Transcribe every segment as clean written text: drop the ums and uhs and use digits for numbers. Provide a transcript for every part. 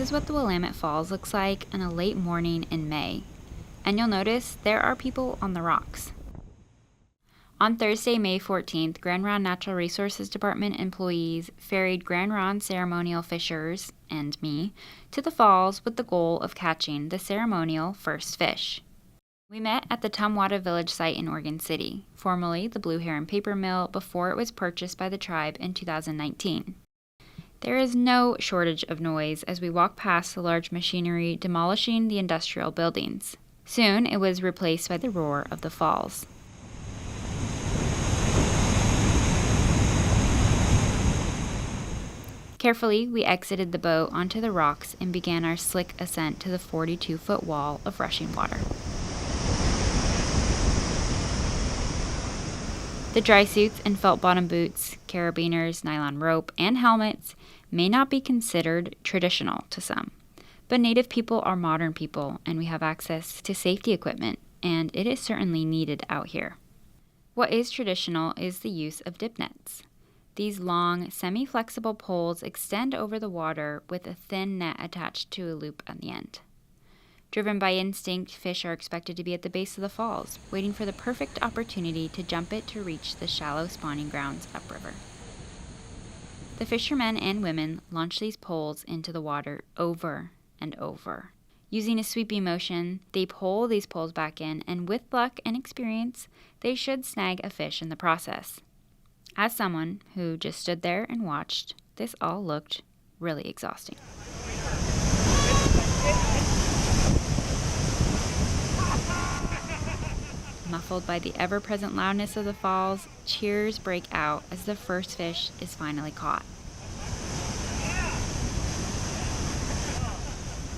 is what the Willamette Falls looks like on a late morning in May. And you'll notice there are people on the rocks. On Thursday, May 14th, Grand Ronde Natural Resources Department employees ferried Grand Ronde ceremonial fishers, and me, to the falls with the goal of catching the ceremonial first fish. We met at the Tumwata Village site in Oregon City, formerly the Blue Heron Paper Mill before it was purchased by the tribe in 2019. There is no shortage of noise as we walk past the large machinery demolishing the industrial buildings. Soon it was replaced by the roar of the falls. Carefully, we exited the boat onto the rocks and began our slick ascent to the 42-foot wall of rushing water. The dry suits and felt-bottom boots, carabiners, nylon rope, and helmets may not be considered traditional to some, but Native people are modern people and we have access to safety equipment, and it is certainly needed out here. What is traditional is the use of dip nets. These long, semi-flexible poles extend over the water with a thin net attached to a loop on the end. Driven by instinct, fish are expected to be at the base of the falls, waiting for the perfect opportunity to jump it to reach the shallow spawning grounds upriver. The fishermen and women launch these poles into the water over and over. Using a sweeping motion, they pull these poles back in, and with luck and experience, they should snag a fish in the process. As someone who just stood there and watched, this all looked really exhausting. Muffled by the ever-present loudness of the falls, cheers break out as the first fish is finally caught.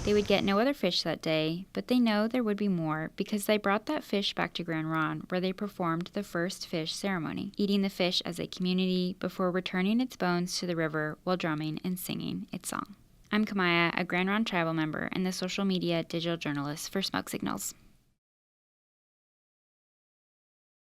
They would get no other fish that day, but they know there would be more because they brought that fish back to Grand Ronde where they performed the first fish ceremony, eating the fish as a community before returning its bones to the river while drumming and singing its song. I'm Kamaya, a Grand Ronde tribal member and the social media digital journalist for Smoke Signals.